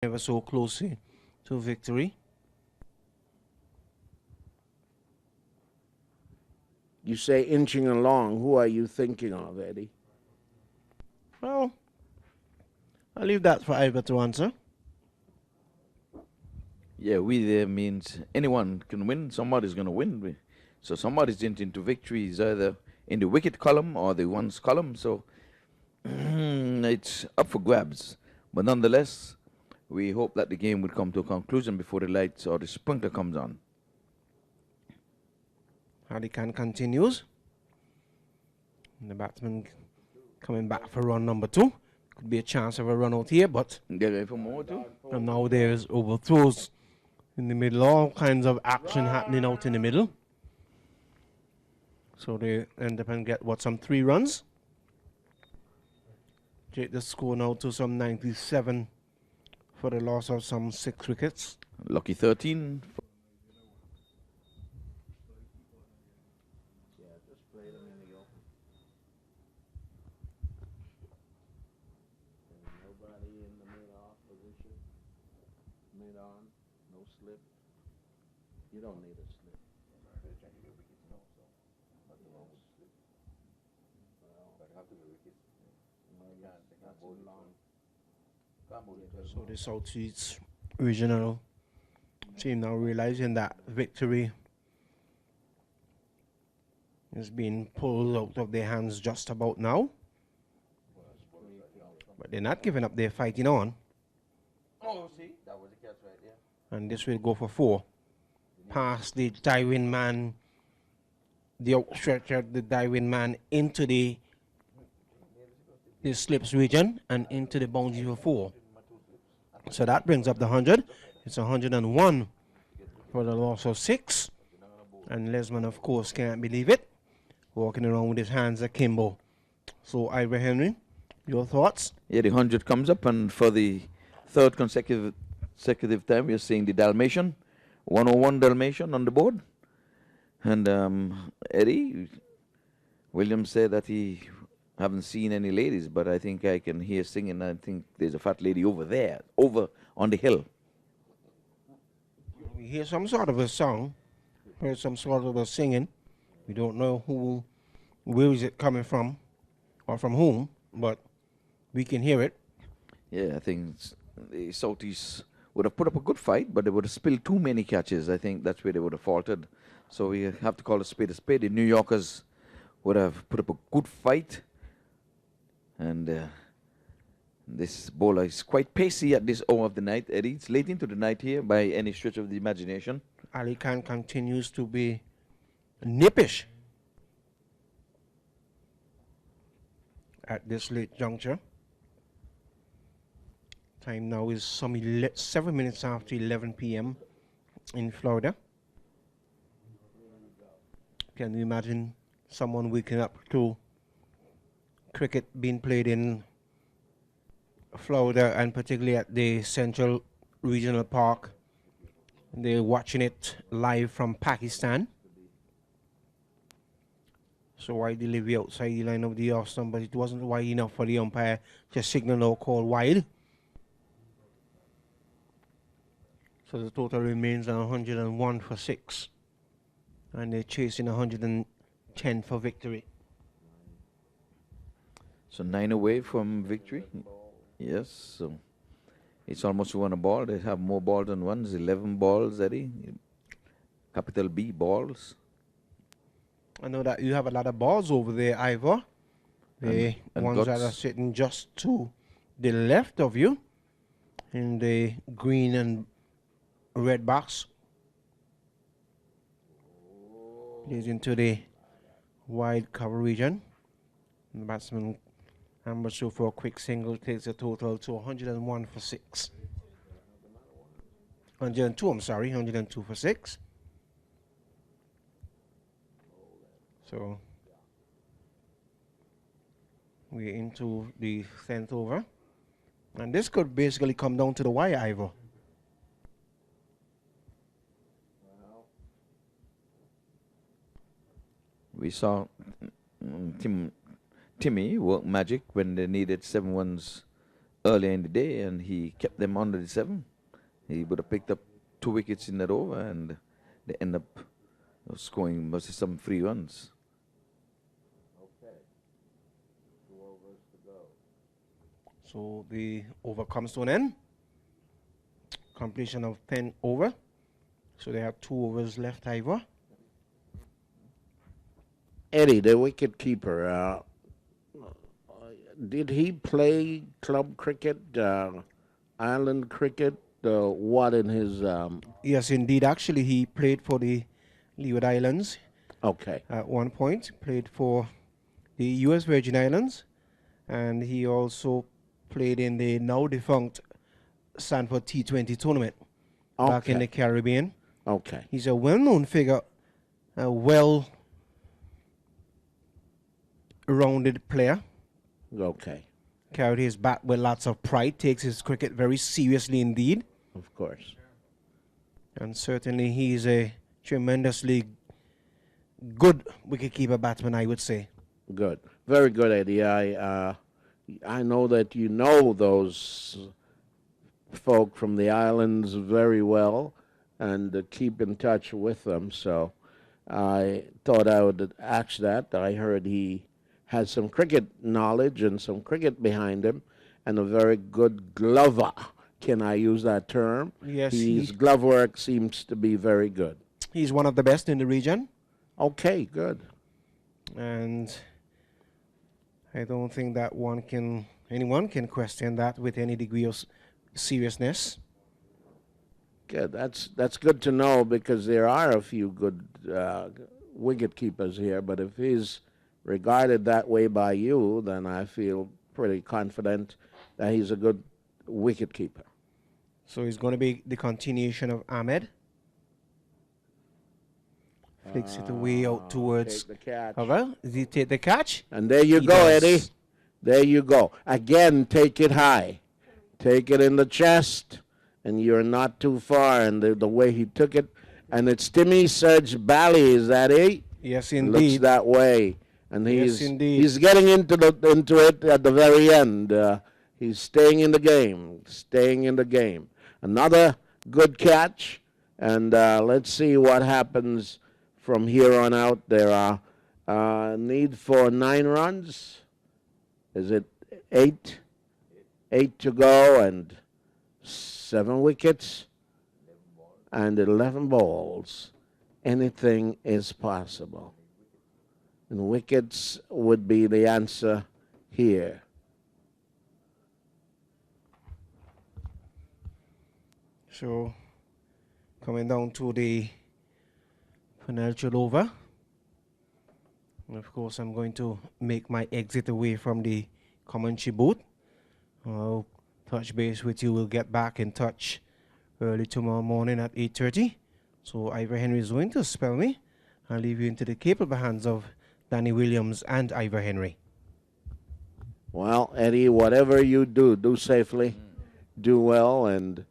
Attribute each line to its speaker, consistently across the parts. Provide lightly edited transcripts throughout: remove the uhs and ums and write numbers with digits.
Speaker 1: ever so close to victory.
Speaker 2: You say inching along. Who are you thinking of, Eddie?
Speaker 1: Well, I'll leave that for Ivor to answer.
Speaker 3: Yeah, we there means anyone can win. Somebody's going to win. So somebody's into victory is either in the wicket column or the ones column. So it's up for grabs. But nonetheless, we hope that the game will come to a conclusion before the lights or the sprinkler comes on.
Speaker 1: Hardy Khan continues. And the batsman coming back for run number 2. Could be a chance of a run out here, but
Speaker 3: Get ready for more too.
Speaker 1: and now there's overthrows in the middle. All kinds of action happening out in the middle. So they end up and get some 3 runs. Take the score now to some 97 for the loss of some 6 wickets.
Speaker 3: Lucky 13.
Speaker 2: Nobody in the mid-off position. Mid-on, no slip. You don't need a slip.
Speaker 1: So the Southeast Regional team now realizing that victory is being pulled out of their hands just about now. But they're not giving up their fighting on.
Speaker 3: Oh, see, that was a catch right there.
Speaker 1: And this will go for 4. Past the diving man, the outstretcher, the diving man into the slips region and into the boundary for 4. So that brings up the 100. It's 101 for the loss of 6. And Lesman, of course, can't believe it. Walking around with his hands akimbo. So, Ivor Henry, your thoughts?
Speaker 3: Yeah, the 100 comes up, and for the 3rd consecutive time, we're seeing the Dalmatian, 101 Dalmatian on the board. And Eddie Williams said that he haven't seen any ladies, but I think I can hear singing. I think there's a fat lady over there, over on the hill.
Speaker 1: We hear some sort of a song, heard some sort of a singing. We don't know where is it coming from, or from whom, but we can hear it.
Speaker 3: Yeah, I think the Southeast would have put up a good fight, but they would have spilled too many catches. I think that's where they would have faltered. So we have to call a spade a spade. The New Yorkers would have put up a good fight. And this bowler is quite pacey at this hour of the night, Eddie. It's late into the night here by any stretch of the imagination.
Speaker 1: Ali Khan continues to be nippish at this late juncture. Time now is some 7 minutes after 11 p.m. in Florida. Can you imagine someone waking up to cricket being played in Florida, and particularly at the Central Regional Park? They're watching it live from Pakistan. So wide delivery outside the line of the off stump, but it wasn't wide enough for the umpire to signal no call wide. So the total remains 101 for 6. And they're chasing 110 for victory.
Speaker 3: So 9 away from victory. Yes, so it's almost 1 a ball. They have more balls than ones. 11 balls, Eddie. Capital B balls.
Speaker 1: I know that you have a lot of balls over there, Ivor. The
Speaker 3: and
Speaker 1: ones that are sitting just to the left of you in the green and red box. Plays into the wide cover region. And the batsman ambushes for a quick single, takes a total to 101 for 6. 102, I'm sorry, 102 for 6. So we're into the 10th over. And this could basically come down to the wire, Ivor.
Speaker 3: We saw Timmy work magic when they needed 7 runs earlier in the day, and he kept them under the 7. He would have picked up 2 wickets in that over, and they end up scoring mostly some free runs.
Speaker 2: Okay. 2 overs to go.
Speaker 1: So the over comes to an end. Completion of 10 over. So they have 2 overs left, Ivor.
Speaker 2: Eddie, the wicket keeper, did he play club cricket, island cricket? What in his?
Speaker 1: Yes, indeed. Actually, he played for the Leeward Islands
Speaker 2: Okay.
Speaker 1: at one point. Played for the U.S. Virgin Islands. And he also played in the now defunct Sanford T20 tournament back in the Caribbean.
Speaker 2: Okay.
Speaker 1: He's a well-known figure, a well-rounded player.
Speaker 2: Okay.
Speaker 1: Carried his bat with lots of pride, takes his cricket very seriously indeed.
Speaker 2: Of course.
Speaker 1: And certainly he's a tremendously good wicketkeeper batsman, I would say.
Speaker 2: Good. Very good, Eddie. I know that you know those folk from the islands very well and keep in touch with them. So I thought I would ask that. I heard he has some cricket knowledge and some cricket behind him and a very good glover. Can I use that term?
Speaker 1: Yes.
Speaker 2: His glove work seems to be very good.
Speaker 1: He's one of the best in the region.
Speaker 2: Okay, good.
Speaker 1: And I don't think that anyone can question that with any degree of seriousness.
Speaker 2: Good. That's good to know because there are a few good wicket keepers here. But if he's regarded that way by you, then I feel pretty confident that he's a good wicket keeper.
Speaker 1: So it's going to be the continuation of Ahmed. Flicks it away out towards
Speaker 2: Take the catch.
Speaker 1: cover. Does he take the catch?
Speaker 2: And there you
Speaker 1: He
Speaker 2: go,
Speaker 1: does.
Speaker 2: Eddie. There you go. Again, take it high. Take it in the chest, and you're not too far. And the way he took it, and it's Timmy Serge Bally, is that it?
Speaker 1: Yes,
Speaker 2: Looks
Speaker 1: indeed.
Speaker 2: that way, and
Speaker 1: Yes, indeed.
Speaker 2: he's getting into it at the very end. He's staying in the game, staying in the game. Another good catch, and let's see what happens from here on out. There are need for 9 runs. Is it 8? 8 to go and 7 wickets and 11 balls. Anything is possible. And wickets would be the answer here.
Speaker 1: So coming down to the financial over. And of course, I'm going to make my exit away from the commentary booth. I'll touch base with you. We'll get back in touch early tomorrow morning at 8:30. So Ivor Henry is going to spell me. I'll leave you into the capable hands of Danny Williams and Ivor Henry.
Speaker 2: Well, Eddie, whatever you do, do safely, do well. And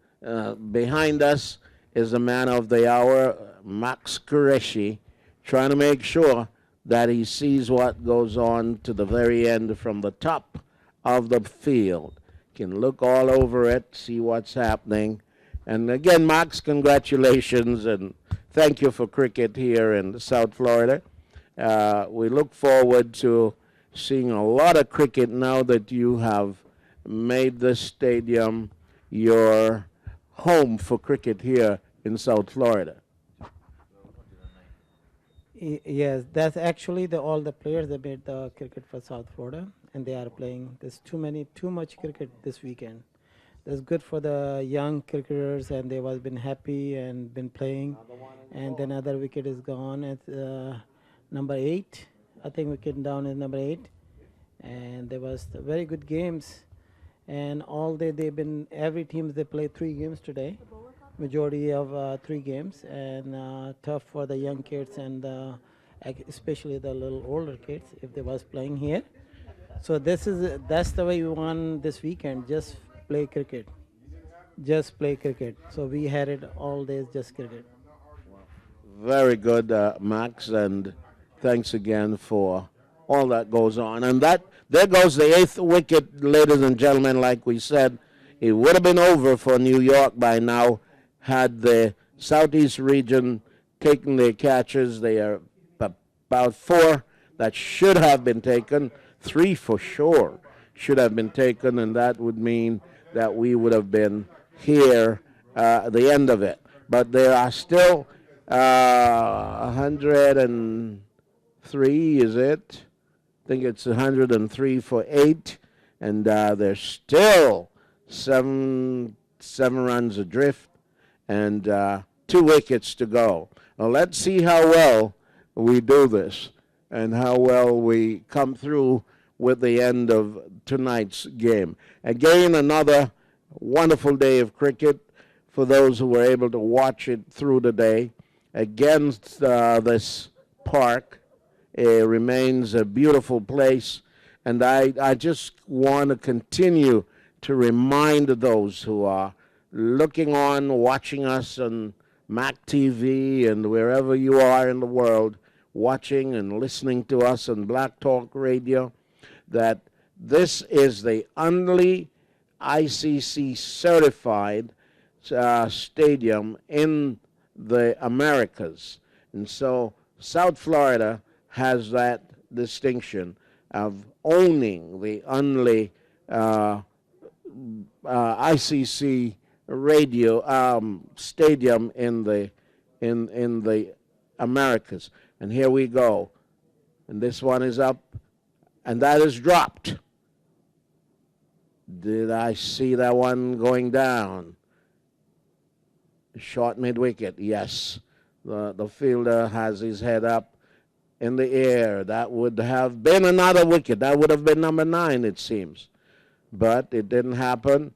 Speaker 2: behind us is the man of the hour, Max Qureshi, trying to make sure that he sees what goes on to the very end from the top of the field. Can look all over it, see what's happening. And again, Max, congratulations and thank you for cricket here in South Florida. We look forward to seeing a lot of cricket now that you have made this stadium your home for cricket here in South Florida.
Speaker 4: Yes, that's actually all the players that made the cricket for South Florida, and they are playing. There's too much cricket this weekend. That's good for the young cricketers, and they have been happy and been playing. And then another wicket is gone at number 8. I think wicket down is number 8. And there was very good games, and all day every team they played 3 games today. Majority of 3 games, and tough for the young kids and especially the little older kids if they was playing here. So that's the way we won this weekend. Just play cricket. Just play cricket. So we had it all days, just cricket.
Speaker 2: Very good, Max, and thanks again for all that goes on. And that there goes the 8th wicket, ladies and gentlemen. Like we said, it would have been over for New York by now had the Southeast region taken their catches. They are about 4 that should have been taken, 3 for sure should have been taken, and that would mean that we would have been here at the end of it. But there are still 103, is it? I think it's 103 for 8, and there's still seven runs adrift, and 2 wickets to go. Well, let's see how well we do this and how well we come through with the end of tonight's game. Again, another wonderful day of cricket for those who were able to watch it through the day. Against this park, it remains a beautiful place, and I just want to continue to remind those who are looking on, watching us on MAQTV and wherever you are in the world, watching and listening to us on Black Talk Radio, that this is the only ICC certified stadium in the Americas. And so South Florida has that distinction of owning the only ICC radio stadium in the Americas. And here we go. And this one is up, and that is dropped. Did I see that one going down? Short mid-wicket, yes. The fielder has his head up in the air. That would have been another wicket. That would have been number 9, it seems. But it didn't happen.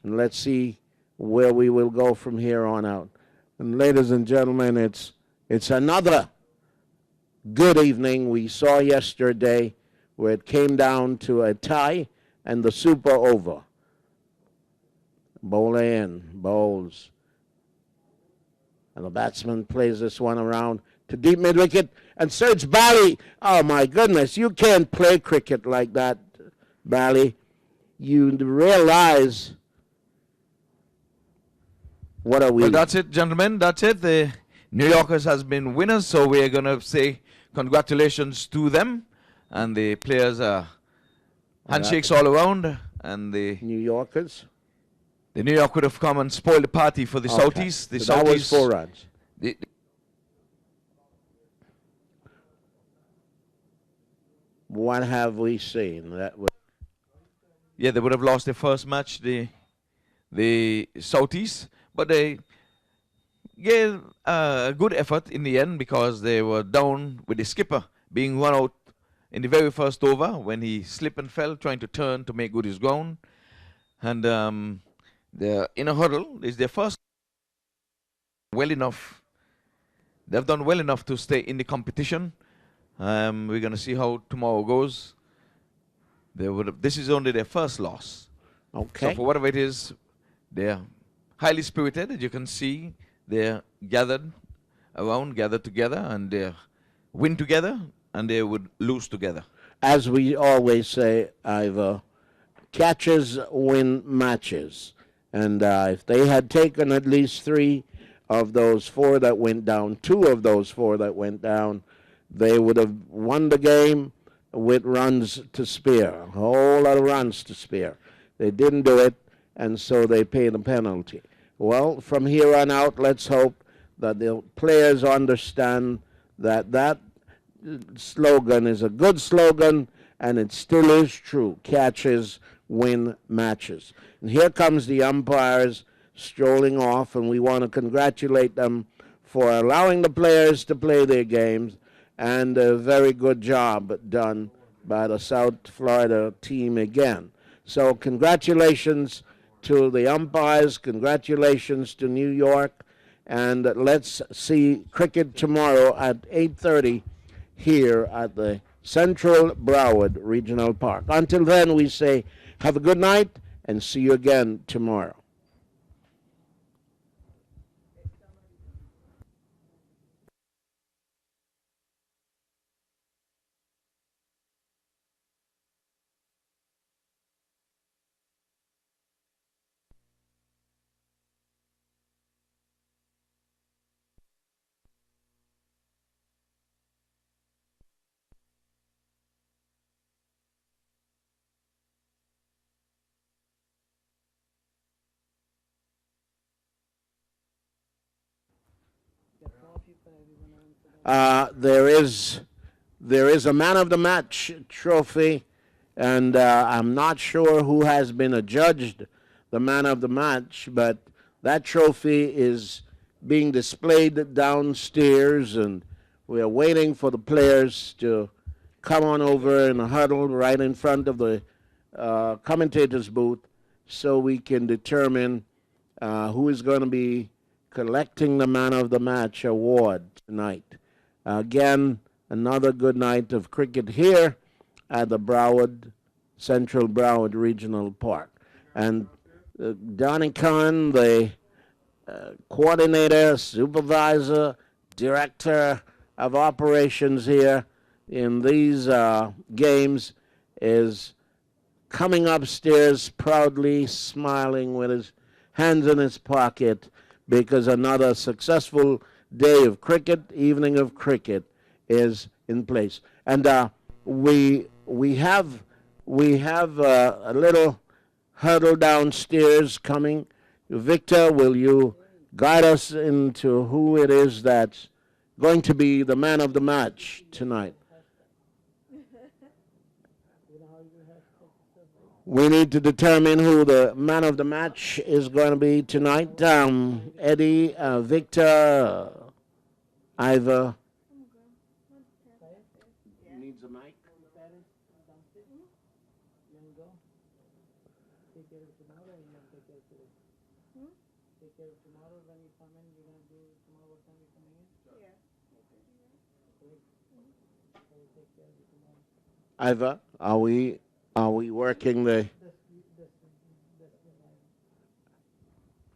Speaker 2: And let's see where we will go from here on out. And ladies and gentlemen, it's another good evening. We saw yesterday where it came down to a tie and the super over. Bowler in, bowls. And the batsman plays this one around to deep mid-wicket. And Serge Bally, oh my goodness, you can't play cricket like that, Bally. You realize, what are we?
Speaker 3: Well, that's it, gentlemen. That's it. The New Yorkers has been winners, so we're going to say congratulations to them. And the players are handshakes all around. And the
Speaker 2: New Yorkers?
Speaker 3: The New York would have come and spoiled the party for the Southeast. The
Speaker 2: so that was
Speaker 3: Southeast,
Speaker 2: 4 runs. What have we seen?
Speaker 3: Yeah, they would have lost their first match, the Southeast, but they gave a good effort in the end because they were down with the skipper being run out in the very first over when he slipped and fell trying to turn to make good his ground. And they're in a huddle. It's their first well enough. They've done well enough to stay in the competition. We're going to see how tomorrow goes. This is only their first loss.
Speaker 2: Okay.
Speaker 3: So for whatever it is, they're highly spirited. As you can see, they're gathered together, and they win together, and they would lose together.
Speaker 2: As we always say, Ivor, catches win matches. And if they had taken at least 3 of those 4 that went down, 2 of those 4 that went down, they would have won the game with runs to spare, a whole lot of runs to spare. They didn't do it, and so they paid a penalty. Well, from here on out, let's hope that the players understand that slogan is a good slogan, and it still is true. Catches win matches. And here comes the umpires strolling off, and we want to congratulate them for allowing the players to play their games, and a very good job done by the South Florida team again. So congratulations to the umpires, congratulations to New York, and let's see cricket tomorrow at 8:30 here at the Central Broward Regional Park. Until then, we say have a good night and see you again tomorrow. There is a man of the match trophy, and I'm not sure who has been adjudged the man of the match, but that trophy is being displayed downstairs, and we are waiting for the players to come on over in a huddle right in front of the commentator's booth so we can determine who is going to be collecting the man of the match award tonight. Again, another good night of cricket here at the Central Broward Regional Park. And Donnie Khan, the coordinator, supervisor, director of operations here in these games, is coming upstairs proudly, smiling with his hands in his pocket because another successful day of cricket, evening of cricket, is in place. And we have a little huddle downstairs coming. Victor, will you guide us into who it is that's going to be the man of the match tonight? We need to determine who the man of the match is going to be tonight. Eddie, Victor, Ivor. Needs a mic. Ivor, are we working the?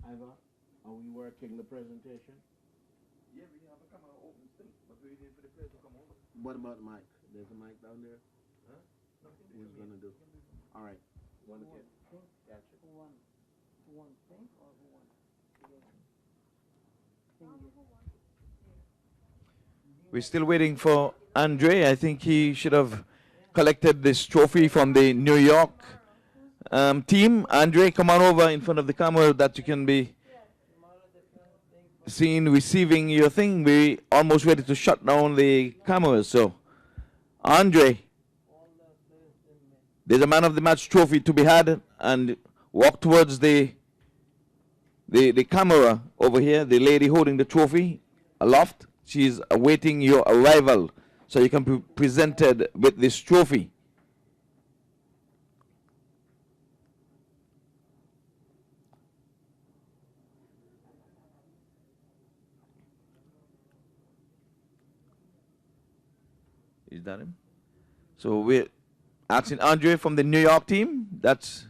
Speaker 2: Ivor, are we working the presentation?
Speaker 3: Yeah, we have a camera open still, but we need for the player to come over.
Speaker 2: What about Mike? There's a mic down there.
Speaker 3: Huh?
Speaker 2: Who's gonna do? All right. One kid. Gotcha.
Speaker 3: We're still waiting for Andre. I think he should have collected this trophy from the New York team. Andre, come on over in front of the camera that you can be seen receiving your thing. We're almost ready to shut down the cameras. So, Andre, there's a man of the match trophy to be had, and walk towards the camera over here. The lady holding the trophy aloft. She's awaiting your arrival so you can be presented with this trophy. Is that him? So we're asking Andre from the New York team. That's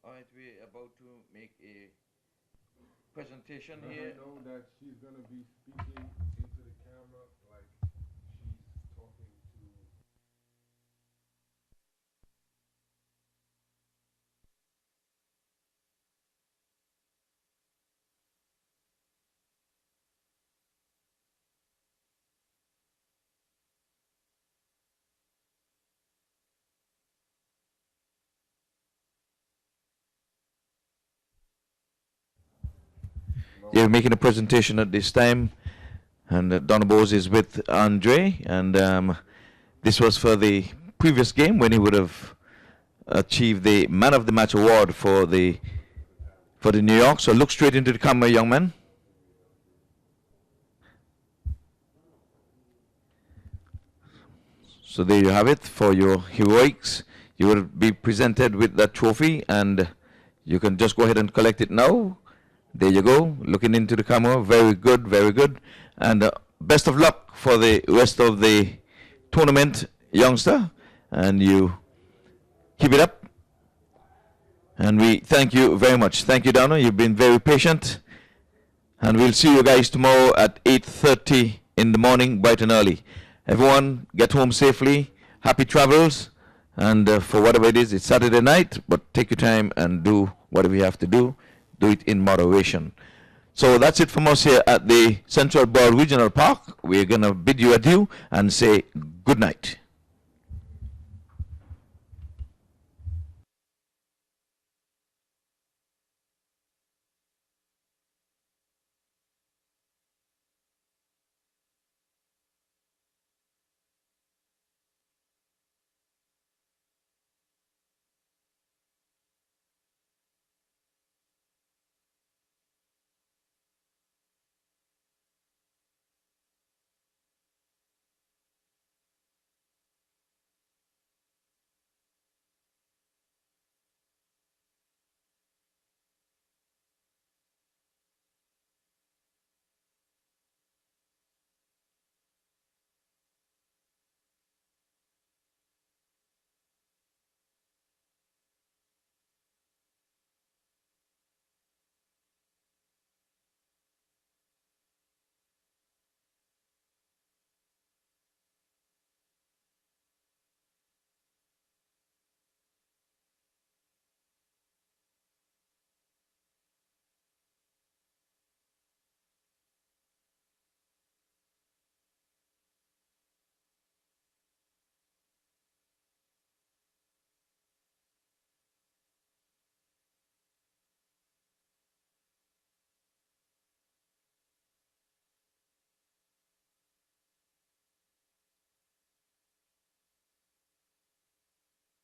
Speaker 3: all right. We're about to make a presentation
Speaker 5: Let
Speaker 3: here.
Speaker 5: her know that she's going to be speaking into the camera like she's talking to.
Speaker 3: They're making a presentation at this time, and Donna Bose is with Andre, and this was for the previous game when he would have achieved the Man of the Match award for the New York. So look straight into the camera, young man. So there you have it for your heroics. You will be presented with that trophy, and you can just go ahead and collect it now. There you go, looking into the camera. Very good, very good. And best of luck for the rest of the tournament, youngster. And you keep it up. And we thank you very much. Thank you, Donna. You've been very patient. And we'll see you guys tomorrow at 8:30 in the morning, bright and early. Everyone, get home safely. Happy travels. And for whatever it is, it's Saturday night, but take your time and do whatever you have to do. Do it in moderation. So that's it from us here at the Central Borough Regional Park. We're going to bid you adieu and say good night.